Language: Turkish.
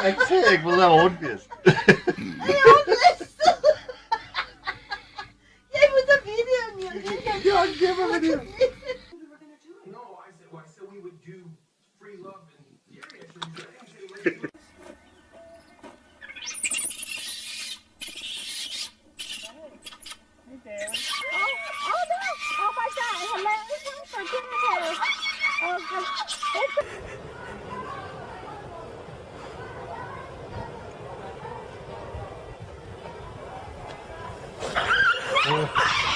Jeg ser ikke, hvor der er ordentligt. Jij moet dat video niet. Ja, geef me een video. No, I said we would do free love in the area. So I didn't say let's do Oh no! Oh my god! Hello! For goodness sake! Oh god! Oh.